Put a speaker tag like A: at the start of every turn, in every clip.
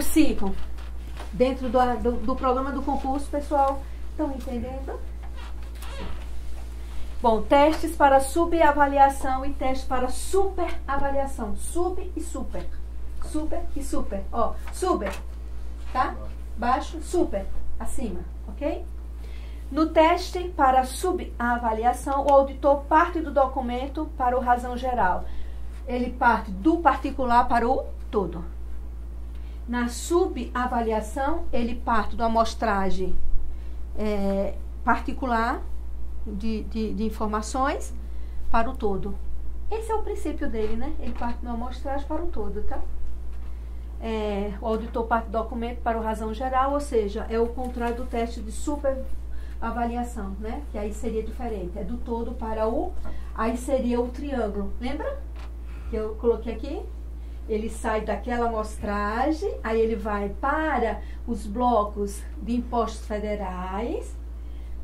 A: 5. Dentro do programa do concurso, pessoal, estão entendendo? Bom, testes para subavaliação e testes para superavaliação. Sub e super. Super e super. Ó, super, tá? Baixo, super, acima, ok? No teste para subavaliação, o auditor parte do documento para o razão geral. Ele parte do particular para o todo. Na subavaliação, ele parte da amostragem particular de informações para o todo. Esse é o princípio dele, né? Ele parte da amostragem para o todo, tá? O auditor parte do documento para o razão geral, ou seja, é o contrário do teste de superavaliação, né? Que aí seria diferente. É do todo para o... Aí seria o triângulo. Lembra? Que eu coloquei aqui? Ele sai daquela amostragem, aí ele vai para os blocos de impostos federais,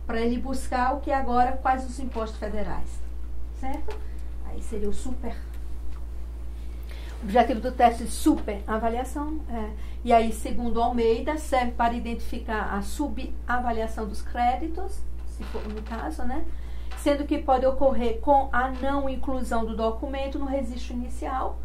A: para ele buscar o que agora, quais os impostos federais. Certo? Aí seria o super. O objetivo do teste de superavaliação e aí, segundo Almeida, serve para identificar a subavaliação dos créditos, se for no caso, né? Sendo que pode ocorrer com a não inclusão do documento no registro inicial,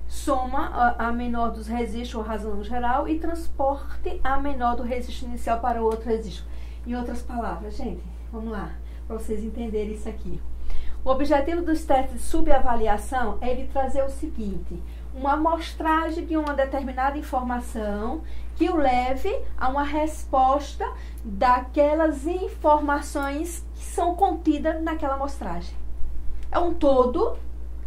A: soma a menor dos registros ou razão geral e transporte a menor do registro inicial para outro registro. Em outras palavras, gente, vamos lá, para vocês entenderem isso aqui. O objetivo dos testes de subavaliação é ele trazer o seguinte: uma amostragem de uma determinada informação que o leve a uma resposta daquelas informações que são contidas naquela amostragem. É um todo,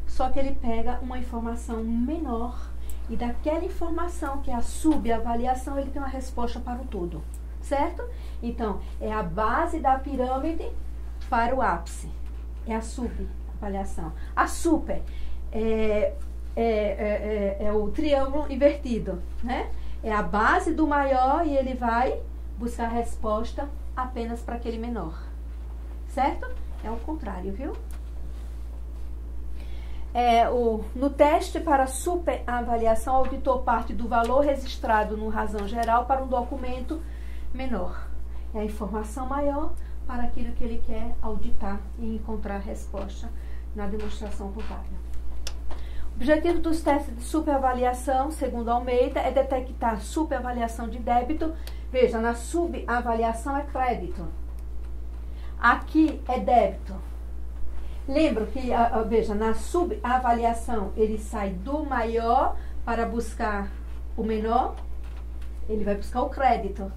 A: só que ele pega uma informação menor e daquela informação que é a subavaliação, ele tem uma resposta para o todo, certo? Então, é a base da pirâmide para o ápice. É a subavaliação. A super é o triângulo invertido, né? É a base do maior e ele vai buscar a resposta apenas para aquele menor. Certo? É o contrário, viu? No teste para superavaliação, o auditor parte do valor registrado no razão geral para um documento menor. É a informação maior para aquilo que ele quer auditar e encontrar a resposta na demonstração contábil. O objetivo dos testes de superavaliação, segundo Almeida, é detectar superavaliação de débito. Veja, na subavaliação é crédito. Aqui é débito. Lembra que, veja, na subavaliação ele sai do maior para buscar o menor, ele vai buscar o crédito,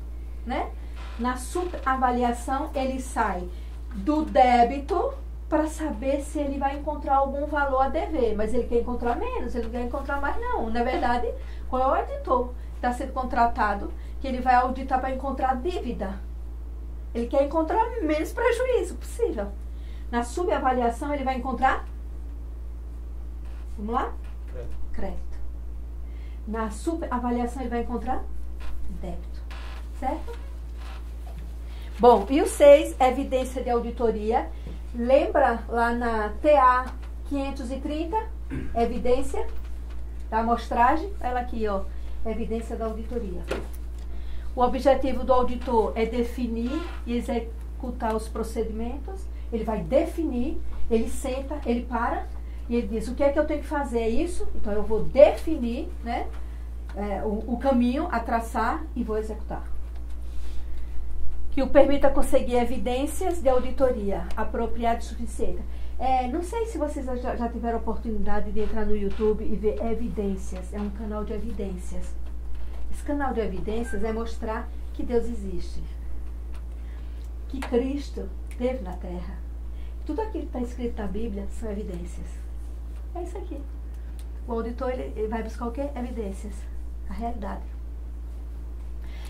A: né? Na subavaliação ele sai do débito para saber se ele vai encontrar algum valor a dever, mas ele quer encontrar menos, ele não quer encontrar mais não. Na verdade, qual é o auditor que está sendo contratado, que ele vai auditar para encontrar dívida? Ele quer encontrar menos prejuízo possível. Na subavaliação ele vai encontrar, vamos lá? Crédito. Na subavaliação ele vai encontrar débito, certo? Bom, e o 6, evidência de auditoria. Lembra lá na TA 530, evidência da amostragem? Ela aqui, ó, evidência da auditoria. O objetivo do auditor é definir e executar os procedimentos. Ele vai definir, ele senta, ele para e ele diz: o que é que eu tenho que fazer? É isso? Então eu vou definir, né, o caminho a traçar e vou executar. Que o permita conseguir evidências de auditoria apropriadas e suficientes. Não sei se vocês já tiveram a oportunidade de entrar no YouTube e ver evidências. É um canal de evidências. Esse canal de evidências é mostrar que Deus existe, que Cristo esteve na Terra. Tudo aquilo que está escrito na Bíblia são evidências. É isso aqui. O auditor ele vai buscar o quê? Evidências. A realidade.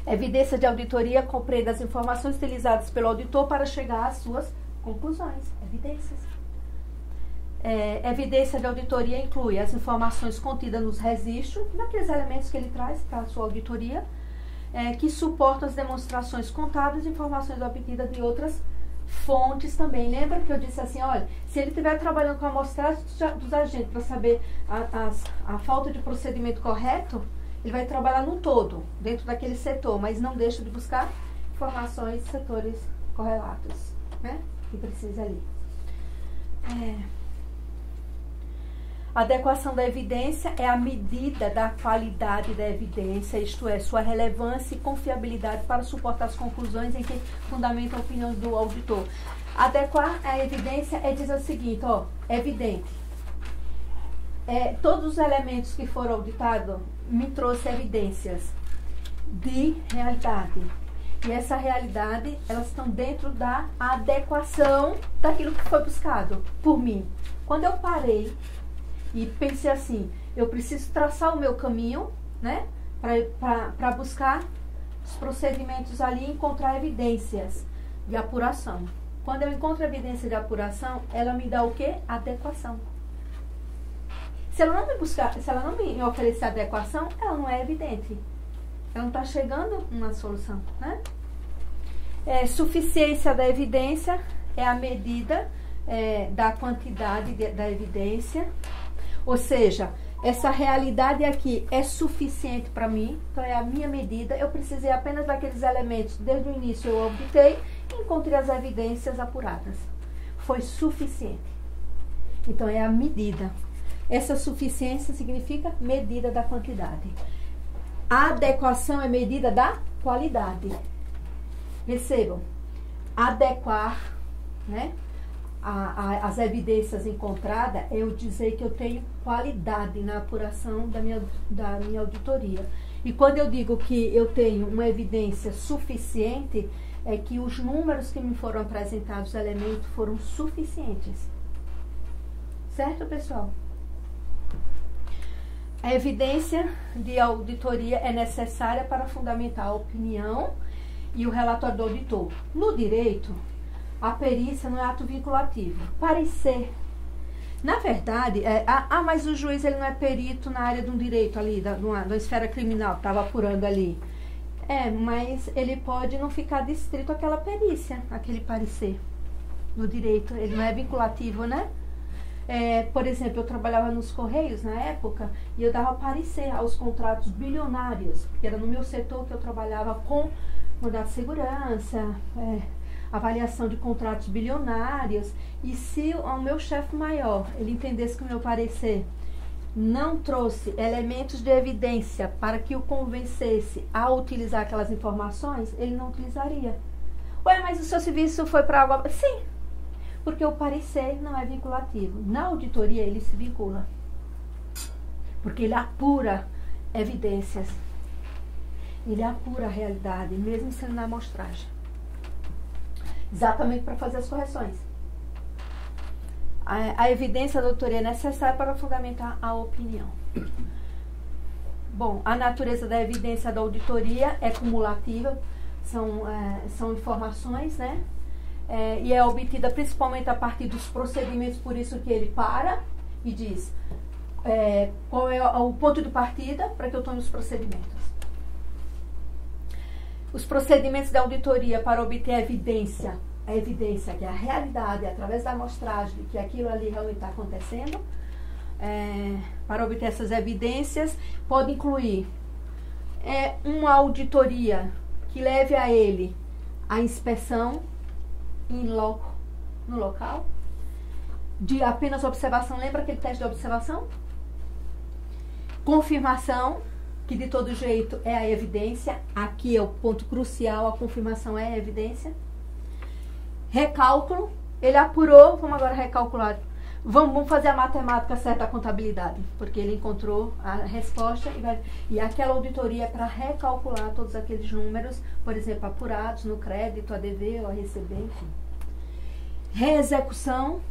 A: Evidência de auditoria compreende as informações utilizadas pelo auditor para chegar às suas conclusões. Evidências. Evidência de auditoria inclui as informações contidas nos registros, naqueles elementos que ele traz para a sua auditoria, que suportam as demonstrações contábeis e informações obtidas de outras fontes também. Lembra que eu disse assim, olha, se ele estiver trabalhando com a amostragem dos agentes para saber a falta de procedimento correto, Ele vai trabalhar no todo, dentro daquele setor, mas não deixa de buscar informações de setores correlatos, né? Que precisa ali. A adequação da evidência é a medida da qualidade da evidência, isto é, sua relevância e confiabilidade para suportar as conclusões em que fundamenta a opinião do auditor. Adequar a evidência é dizer o seguinte, ó, é evidente. Todos os elementos que foram auditados me trouxeram evidências de realidade. E essa realidade, elas estão dentro da adequação daquilo que foi buscado por mim. Quando eu parei e pensei assim, eu preciso traçar o meu caminho, né, para buscar os procedimentos ali e encontrar evidências de apuração. Quando eu encontro evidência de apuração, ela me dá o quê? Adequação. Se ela não me oferecer adequação, ela não é evidente. Ela não está chegando numa solução, né? Suficiência da evidência é a medida da quantidade da evidência. Ou seja, essa realidade aqui é suficiente para mim, então é a minha medida. Eu precisei apenas daqueles elementos, desde o início eu obtei e encontrei as evidências apuradas. Foi suficiente. Então é a medida. Essa suficiência significa medida da quantidade. A adequação é medida da qualidade. Percebam, adequar, né? As evidências encontradas é eu dizer que eu tenho qualidade na apuração da minha auditoria. E quando eu digo que eu tenho uma evidência suficiente, é que os números que me foram apresentados, os elementos, foram suficientes. Certo, pessoal? A evidência de auditoria é necessária para fundamentar a opinião e o relatório do auditor. No direito, a perícia não é ato vinculativo. Parecer. Na verdade, mas o juiz ele não é perito na área de um direito ali, da esfera criminal, estava apurando ali. Mas ele pode não ficar distrito àquela perícia, aquele parecer. No direito, ele não é vinculativo, né? Por exemplo, eu trabalhava nos Correios na época e eu dava parecer aos contratos bilionários, porque era no meu setor que eu trabalhava com mandado de segurança, avaliação de contratos bilionários, e se o meu chefe maior, ele entendesse que o meu parecer não trouxe elementos de evidência para que o convencesse a utilizar aquelas informações, ele não utilizaria. Mas o seu serviço foi para água? Sim, porque o parecer não é vinculativo. Na auditoria ele se vincula, porque ele apura evidências, ele apura a realidade, mesmo sendo na amostragem. Exatamente para fazer as correções. A evidência da auditoria é necessária para fundamentar a opinião. Bom, a natureza da evidência da auditoria é cumulativa, são informações, né? E é obtida principalmente a partir dos procedimentos, por isso que ele para e diz qual é o ponto de partida para que eu tome os procedimentos. Os procedimentos da auditoria para obter a evidência que é a realidade, através da amostragem de que aquilo ali realmente está acontecendo, para obter essas evidências, pode incluir uma auditoria que leve a ele a inspeção no local, de apenas observação. Lembra aquele teste de observação? Confirmação, que de todo jeito é a evidência. Aqui é o ponto crucial, a confirmação é a evidência. Recálculo, ele apurou, vamos agora recalcular. Vamos fazer a matemática certa da contabilidade, porque ele encontrou a resposta e aquela auditoria é para recalcular todos aqueles números, por exemplo, apurados no crédito, a dever ou a receber, enfim. Reexecução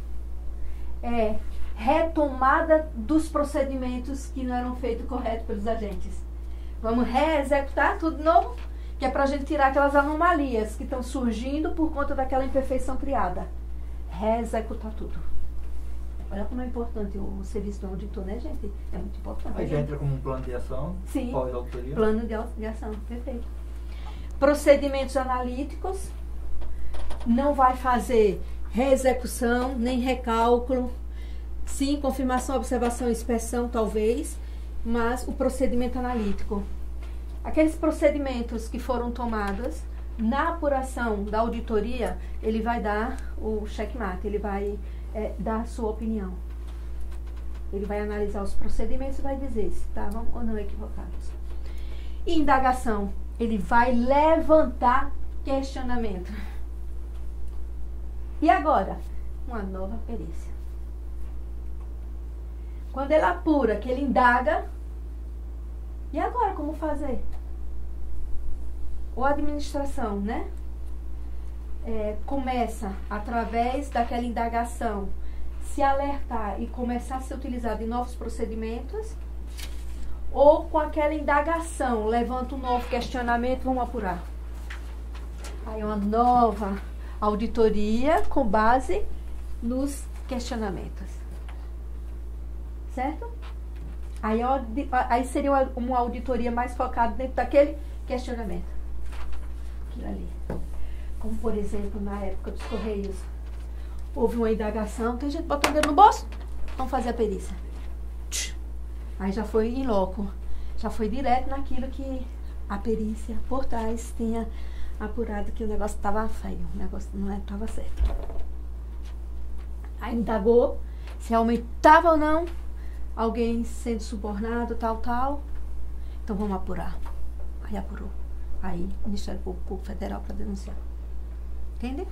A: é retomada dos procedimentos que não eram feitos corretos pelos agentes. Vamos reexecutar tudo de novo, que é para a gente tirar aquelas anomalias que estão surgindo por conta daquela imperfeição criada. Reexecutar tudo. Olha como é importante o serviço do auditor, né, gente? É muito importante.
B: Aí já entra como um plano de ação?
A: Sim,
B: pós-auditoria?
A: Plano de ação, perfeito. Procedimentos analíticos, não vai fazer reexecução, nem recálculo. Sim, confirmação, observação, inspeção, talvez. mas o procedimento analítico. Aqueles procedimentos que foram tomados na apuração da auditoria, ele vai dar o checkmate, ele vai dar a sua opinião. Ele vai analisar os procedimentos e vai dizer se estavam ou não equivocados. E indagação, ele vai levantar questionamento. E agora? Uma nova perícia. Quando ele apura, que ele indaga, e agora como fazer? Ou a administração, né? Começa, através daquela indagação, se alertar e começar a ser utilizado em novos procedimentos, ou com aquela indagação, levanta um novo questionamento, vamos apurar. Aí uma nova auditoria com base nos questionamentos. Certo? Aí seria uma auditoria mais focada dentro daquele questionamento. Aquilo ali. Como, por exemplo, na época dos Correios, houve uma indagação, tem gente botando o dedo no bolso, vamos fazer a perícia. Aí já foi em loco, já foi direto naquilo que a perícia por trás tinha apurado que o negócio estava feio, o negócio não estava certo. Aí indagou se aumentava ou não alguém sendo subornado, tal. Então vamos apurar. Aí apurou. Aí o Ministério Público Federal para denunciar. Entende?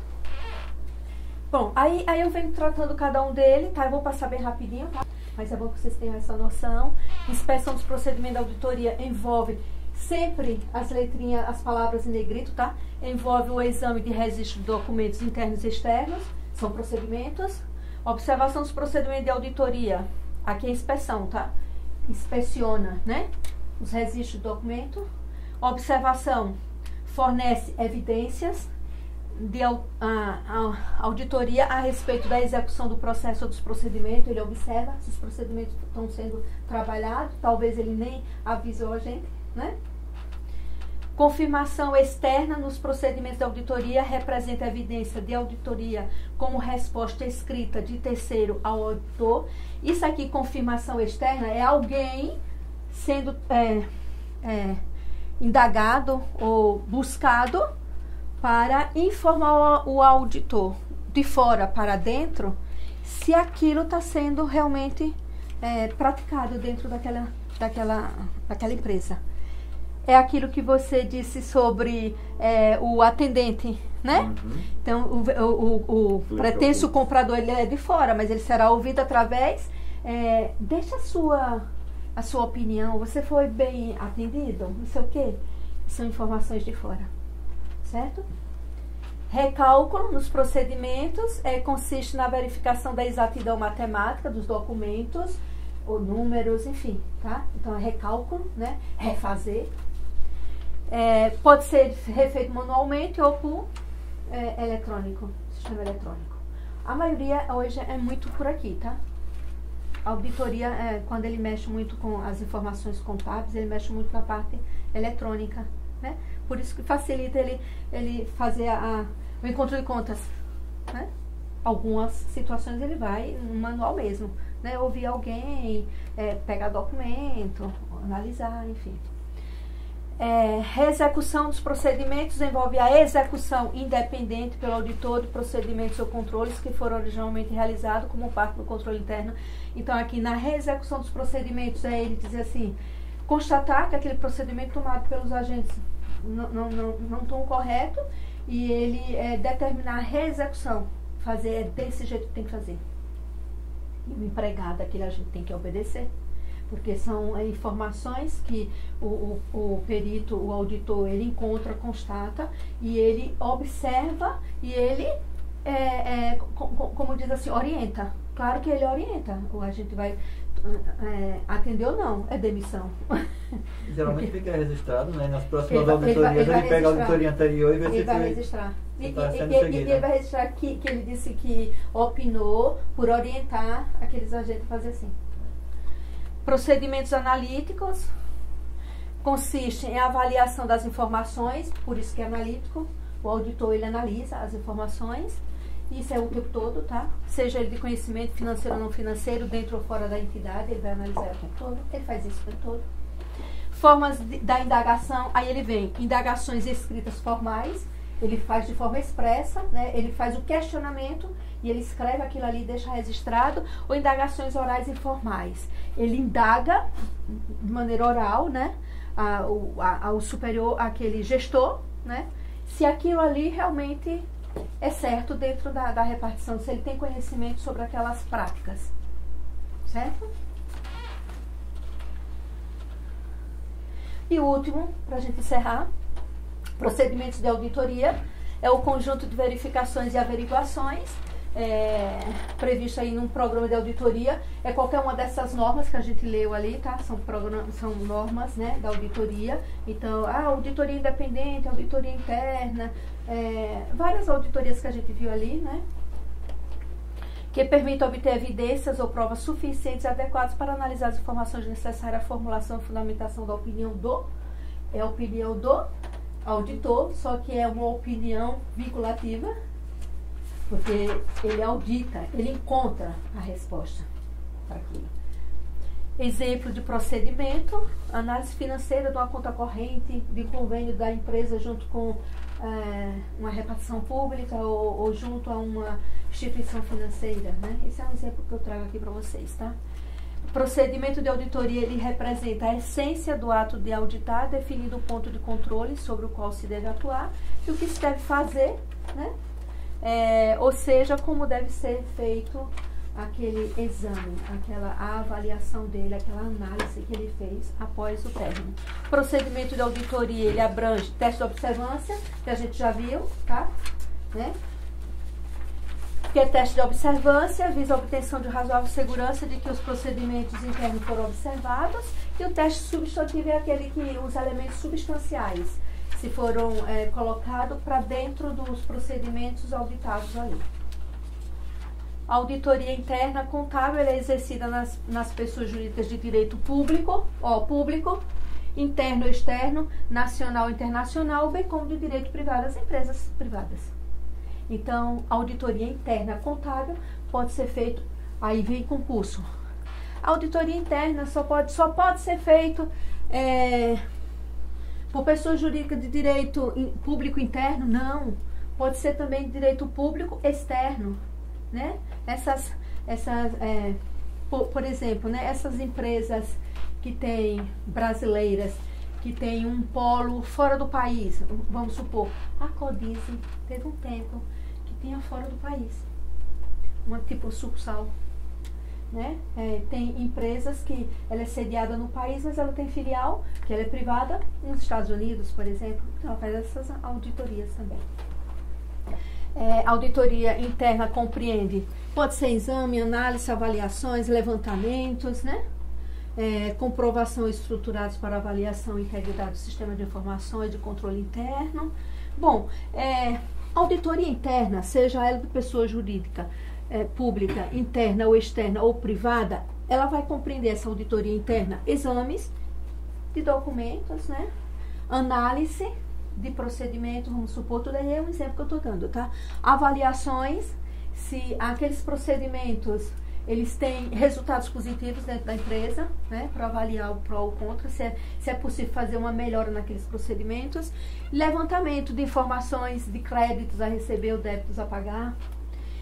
A: Bom, aí eu venho tratando cada um dele, tá? Eu vou passar bem rapidinho, tá? Mas é bom que vocês tenham essa noção. Inspeção dos procedimentos da auditoria envolve sempre as letrinhas, as palavras em negrito, tá? Envolve o exame de registro de documentos internos e externos, são procedimentos. Observação dos procedimentos de auditoria, aqui é inspeção, tá? Inspeciona, né? Os registros de documento. Observação, fornece evidências de auditoria a respeito da execução do processo ou dos procedimentos. Ele observa se os procedimentos estão sendo trabalhados, talvez ele nem avisou a gente, né? Confirmação externa nos procedimentos de auditoria representa evidência de auditoria como resposta escrita de terceiro ao auditor. Isso aqui, confirmação externa, é alguém sendo indagado ou buscado para informar o auditor de fora para dentro se aquilo está sendo realmente praticado dentro daquela empresa. É aquilo que você disse sobre o atendente, né? Uhum. Então, o pretenso comprador, ele é de fora, mas ele será ouvido através... deixa a sua opinião. Você foi bem atendido? Não sei o quê. São informações de fora. Certo? Recálculo nos procedimentos consiste na verificação da exatidão matemática dos documentos, ou números, enfim, tá? Então, é recálculo, né? Refazer. Pode ser refeito manualmente ou por eletrônico, sistema eletrônico. A maioria hoje é muito por aqui, tá? A auditoria, quando ele mexe muito com as informações contábeis, ele mexe muito na parte eletrônica, né? Por isso que facilita ele fazer o encontro de contas, né? Algumas situações ele vai no manual mesmo, né? Ouvir alguém, pegar documento, analisar, enfim. Reexecução dos procedimentos envolve a execução independente pelo auditor de procedimentos ou controles que foram originalmente realizados como parte do controle interno. Então, aqui na reexecução dos procedimentos, ele diz assim, constatar que aquele procedimento tomado pelos agentes não estão correto e ele determinar a reexecução, fazer desse jeito que tem que fazer. E o empregado, aquele agente tem que obedecer. Porque são informações que o perito, o auditor, ele encontra, constata, e ele observa, e ele, como diz assim, orienta. Claro que ele orienta. O agente vai atender ou não, é demissão.
B: Geralmente fica registrado, né? Nas próximas auditorias, ele pega a auditoria anterior e vê se
A: ele vai registrar. E
B: ele
A: vai registrar que ele disse que opinou por orientar aqueles agentes a fazer assim. Procedimentos analíticos consistem em avaliação das informações, por isso que é analítico. O auditor, ele analisa as informações Isso é o tempo todo, tá? Seja ele de conhecimento financeiro ou não financeiro, dentro ou fora da entidade, ele vai analisar o tempo todo. Ele faz isso o tempo todo. Formas da indagação, aí ele vem indagações escritas formais, ele faz de forma expressa, né? Ele faz o questionamento e ele escreve aquilo ali e deixa registrado, ou indagações orais informais. Ele indaga de maneira oral, né? Ao superior, aquele gestor, né? Se aquilo ali realmente é certo dentro da repartição, se ele tem conhecimento sobre aquelas práticas, certo? E o último, para a gente encerrar, procedimentos de auditoria, é o conjunto de verificações e averiguações, previsto aí num programa de auditoria, é qualquer uma dessas normas que a gente leu ali, tá? São normas, né, da auditoria. Então, auditoria independente, auditoria interna, várias auditorias que a gente viu ali, né? Que permitem obter evidências ou provas suficientes e adequadas para analisar as informações necessárias à formulação e fundamentação da opinião a opinião do auditor, só que é uma opinião vinculativa, porque ele audita, ele encontra a resposta para aquilo. Exemplo de procedimento: análise financeira de uma conta corrente, de convênio da empresa junto com uma repartição pública ou junto a uma instituição financeira, né? Esse é um exemplo que eu trago aqui para vocês, tá? Procedimento de auditoria, ele representa a essência do ato de auditar, definindo o ponto de controle sobre o qual se deve atuar e o que se deve fazer, né? Ou seja, como deve ser feito aquele exame, aquela avaliação dele, aquela análise que ele fez após o término. Procedimento de auditoria, ele abrange teste de observância, que a gente já viu, tá? Né? Que é teste de observância, visa a obtenção de razoável segurança de que os procedimentos internos foram observados, e o teste substantivo é aquele que os elementos substanciais se foram colocados para dentro dos procedimentos auditados ali. A auditoria interna contábil é exercida nas pessoas jurídicas de direito público, interno e externo, nacional e internacional, bem como de direito privado, as empresas privadas. Então, a auditoria interna contábil pode ser feito, aí vem concurso. A auditoria interna só pode ser feito por pessoa jurídica de direito público interno? Não. Pode ser também de direito público externo, né? Por exemplo, né, essas empresas que têm brasileiras, que tem um polo fora do país, vamos supor, a Codize teve um tempo que tinha fora do país, uma tipo sucursal, né? Tem empresas que ela é sediada no país, mas ela tem filial, que ela é privada, nos Estados Unidos, por exemplo, então ela faz essas auditorias também. Auditoria interna compreende, pode ser exame, análise, avaliações, levantamentos, né? Comprovação estruturados para avaliação e integridade do sistema de informações de controle interno. Bom, auditoria interna, seja ela de pessoa jurídica, pública, interna ou externa ou privada, ela vai compreender essa auditoria interna, exames de documentos, né? Análise de procedimento, vamos supor, tudo aí é um exemplo que eu estou dando, tá? Avaliações, se aqueles procedimentos eles têm resultados positivos dentro da empresa, né, para avaliar o pró ou contra, se é possível fazer uma melhora naqueles procedimentos. Levantamento de informações de créditos a receber ou débitos a pagar.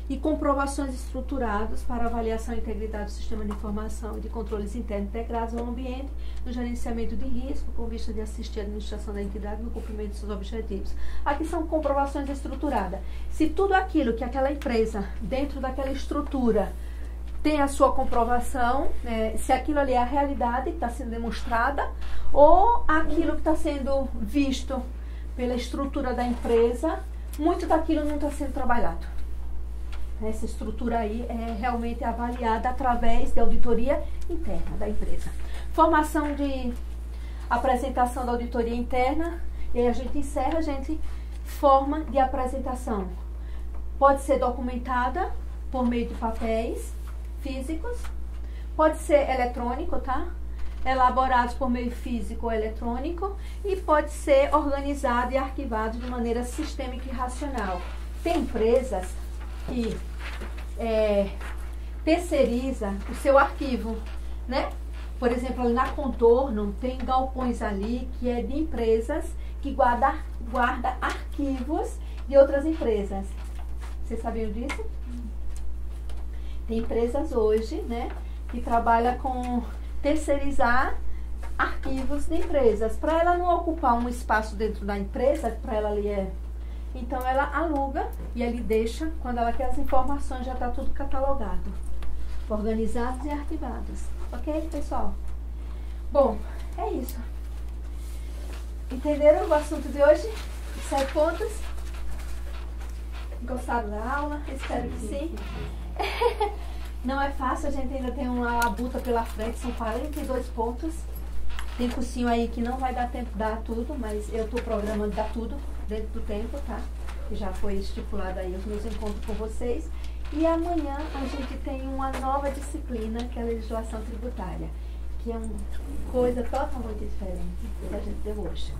A: E comprovações estruturadas para avaliação e integridade do sistema de informação e de controles internos integrados ao ambiente, no gerenciamento de risco, com vista de assistir a administração da entidade no cumprimento de seus objetivos. Aqui são comprovações estruturadas. Se tudo aquilo que aquela empresa, dentro daquela estrutura, tem a sua comprovação, se aquilo ali é a realidade que está sendo demonstrada, ou aquilo que está sendo visto pela estrutura da empresa, muito daquilo não está sendo trabalhado. Essa estrutura aí é realmente avaliada através da auditoria interna da empresa. Formação de apresentação da auditoria interna, e aí a gente encerra, forma de apresentação. Pode ser documentada por meio de papéis físicos, pode ser eletrônico, tá? Elaborados por meio físico ou eletrônico, e pode ser organizado e arquivado de maneira sistêmica e racional. Tem empresas que terceiriza o seu arquivo, né? Por exemplo, ali na Contorno tem galpões ali que é de empresas que guarda arquivos de outras empresas. Vocês sabiam disso? Tem empresas hoje, né, que trabalham com terceirizar arquivos de empresas. Para ela não ocupar um espaço dentro da empresa, para ela ali então ela aluga e ele deixa, quando ela quer as informações, já está tudo catalogado, organizados e arquivados. Ok, pessoal? Bom, é isso. Entenderam o assunto de hoje? 7 pontos? Gostaram da aula? Espero que sim. Não é fácil, a gente ainda tem uma labuta pela frente, são 42 pontos. Tem cursinho aí que não vai dar tempo de dar tudo, mas eu estou programando dar tudo dentro do tempo, tá? Já foi estipulado aí os meus encontros com vocês. E amanhã a gente tem uma nova disciplina, que é a legislação tributária, que é uma coisa totalmente diferente do que a gente deu hoje.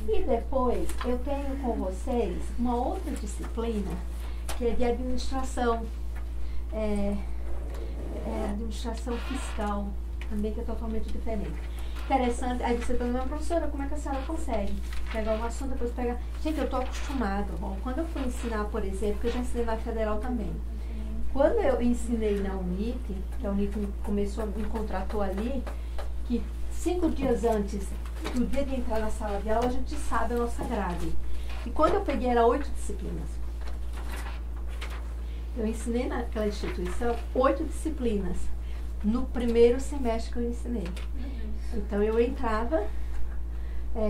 A: E depois eu tenho com vocês uma outra disciplina, que é de administração, administração fiscal, também, que é totalmente diferente. Interessante, aí você pergunta, professora, como é que a senhora consegue pegar um assunto, depois pegar... Gente, eu estou acostumado. Bom, quando eu fui ensinar, por exemplo, que eu já ensinei na Federal também. Quando eu ensinei na UNIT, que a UNIT me contratou ali, que 5 dias antes do dia de entrar na sala de aula, a gente sabe a nossa grade. E quando eu peguei, era 8 disciplinas. Eu ensinei naquela instituição 8 disciplinas no primeiro semestre que eu ensinei. Então eu entrava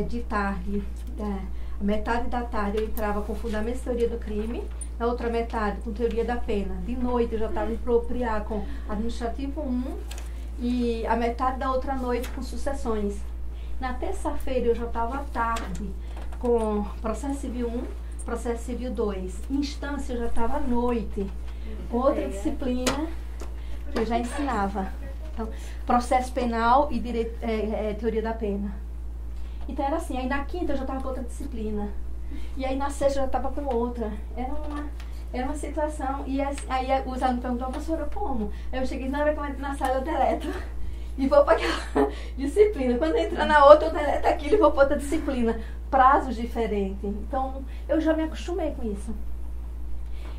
A: de tarde, a metade da tarde eu entrava com fundamentos de teoria do crime, na outra metade com teoria da pena. De noite eu já estava em propriar com administrativo 1 e a metade da outra noite com sucessões. Na terça-feira eu já estava à tarde com processo civil 1, processo civil 2. Instância eu já estava à noite com outra disciplina que eu já ensinava. Então, processo penal e teoria da pena. Então era assim, aí na quinta eu já estava com outra disciplina. E aí na sexta eu já estava com outra. Era uma situação. E aí os alunos perguntavam, professora, como? Aí eu cheguei, na hora que eu entro na sala eu deleto. E vou para aquela disciplina. Quando entrar na outra, eu deleto aquilo e vou para outra disciplina. Prazos diferentes. Então, eu já me acostumei com isso.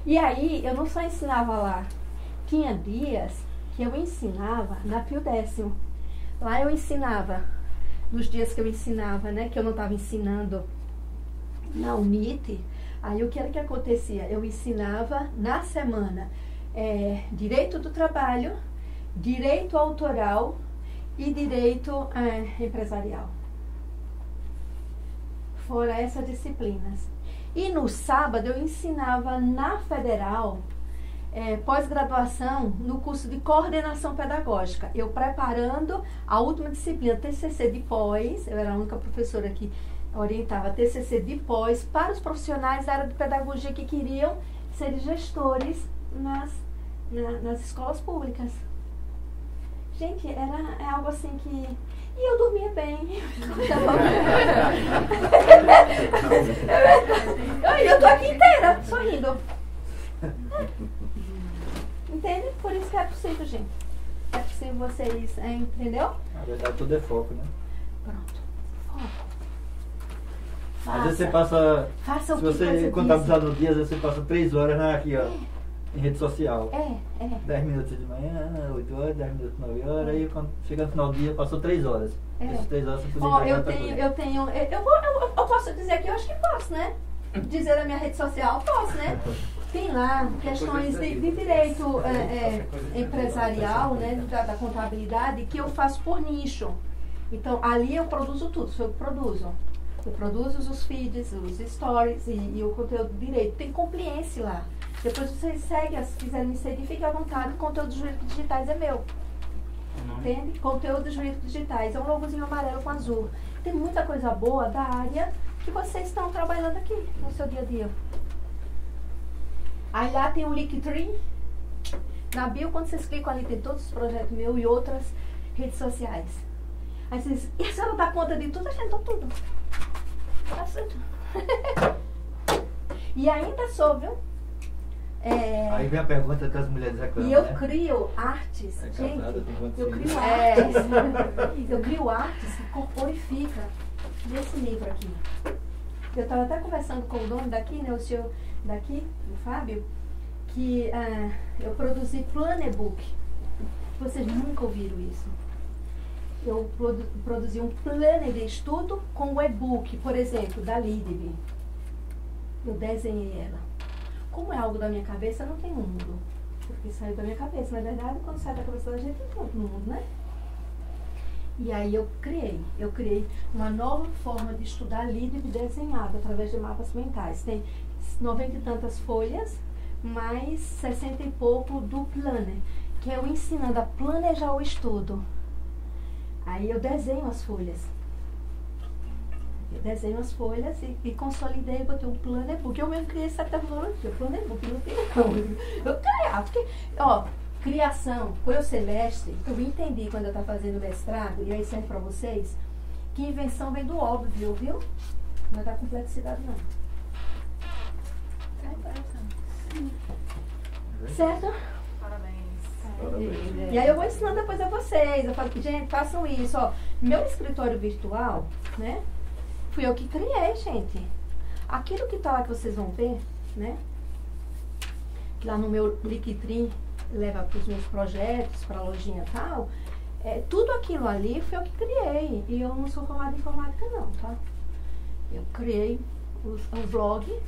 A: E aí, eu não só ensinava lá. Tinha dias que eu ensinava na Pio Décimo. Lá eu ensinava, nos dias que eu ensinava, né, que eu não estava ensinando na UNIT, aí o que era que acontecia? Eu ensinava na semana direito do trabalho, direito autoral e direito empresarial. Foram essas disciplinas. E no sábado eu ensinava na Federal pós-graduação no curso de coordenação pedagógica. Eu preparando a última disciplina, TCC de pós, eu era a única professora que orientava TCC de pós para os profissionais da área de pedagogia que queriam ser gestores nas escolas públicas. Gente, é algo assim que... E eu dormia bem. Eu tô aqui inteira, sorrindo. Entende? Por isso que é possível, gente. É possível vocês, entendeu?
B: Na verdade, tudo é foco, né?
A: Pronto. Foco.
B: Às vezes você passa...
A: Faça o
B: se
A: que
B: você, quando está precisando no dia, às vezes você passa 3 horas aqui, ó, em rede social. 10 minutos de manhã, 8 horas, 10 minutos, 9 horas, aí quando chega no final do dia, passou 3 horas. Essas 3 horas você podia
A: eu posso dizer que eu acho que posso, né? Dizer na minha rede social, posso, né? Tem lá questões de direito empresarial, né, da contabilidade, que eu faço por nicho. Então, ali eu produzo tudo, sou eu que produzo. Eu produzo os feeds, os stories e o conteúdo de direito. Tem compliance lá. Depois vocês seguem, se quiserem me seguir, fiquem à vontade. O conteúdo jurídico digitais é meu. Entende? Conteúdo jurídico digitais. É um logozinho amarelo com azul. Tem muita coisa boa da área que vocês estão trabalhando aqui no seu dia a dia. Aí lá tem o Linktree. Na bio, quando vocês clicam ali, tem todos os projetos meus e outras redes sociais. Aí vocês dizem, e a senhora dá conta de tudo? A gente dá tudo. Tá certo. E ainda sou, viu?
B: Aí vem a pergunta que as mulheres reclamam,
A: e eu crio artes, gente, eu crio artes que corporificam nesse livro aqui. Eu estava até conversando com o dono daqui, né, o senhor daqui, o Fábio, que eu produzi Planebook. Vocês nunca ouviram isso. Eu produzi um planner de estudo com o e-book, por exemplo, da Lidb. Eu desenhei ela. Como é algo da minha cabeça, não tem mundo. Porque saiu da minha cabeça. Na verdade, quando sai da cabeça da gente, tem tanto no mundo, né? E aí eu criei uma nova forma de estudar Lidb desenhado através de mapas mentais. Tem 90 e tantas folhas, mais 60 e pouco do planner, que é eu ensinando a planejar o estudo. Aí eu desenho as folhas. Eu desenho as folhas e consolidei, botei um Planebook. Eu mesmo criei essa tecnologia, Planebook, não tem como. Eu criava, porque, ó, criação, por eu ser mestre, eu entendi quando eu estava fazendo mestrado, e aí serve para vocês, que invenção vem do óbvio, viu? Não é da complexidade, não. Certo?
C: Parabéns.
A: E aí eu vou ensinando depois a vocês. Eu falo que, gente, façam isso. Ó, meu escritório virtual, né? Fui eu que criei, gente. Aquilo que tá lá que vocês vão ver, né? Que lá no meu Linktree leva para os meus projetos, para a lojinha e tal. Tudo aquilo ali foi eu que criei. E eu não sou formada em informática, não, tá? Eu criei um vlog,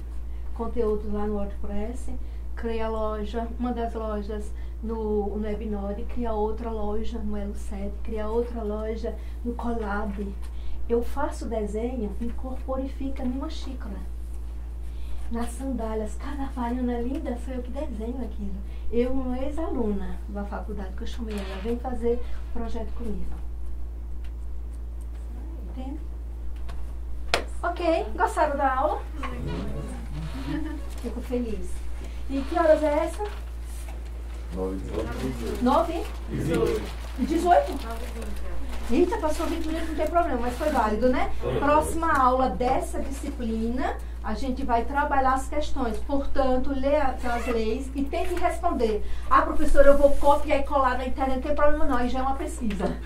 A: conteúdos lá no WordPress, criei a loja, uma das lojas no Webnode, criei outra loja no Elo7, criei outra loja no Colab. Eu faço desenho e corporifica numa xícara. Nas sandálias, cada havaiana linda, sou eu que desenho aquilo. Eu, uma ex-aluna da faculdade, que eu chamei ela, vem fazer projeto comigo. Entende? Ok, gostaram da aula? Fico feliz. E que horas é essa? 9? 18? Eita, passou 20 minutos, não tem problema, mas foi válido, né? Próxima aula dessa disciplina, a gente vai trabalhar as questões. Portanto, lê aquelas leis e tente responder. Ah, professora, eu vou copiar e colar na internet, não tem problema não, aí já é uma pesquisa.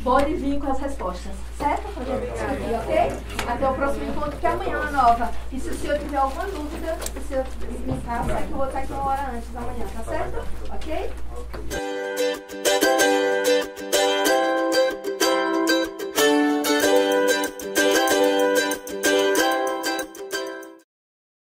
A: Pode vir com as respostas, certo? Ok? Até o próximo encontro, que amanhã é uma nova. E se o senhor tiver alguma dúvida, o senhor me passa, que eu vou estar aqui uma hora antes da manhã, tá certo? Ok?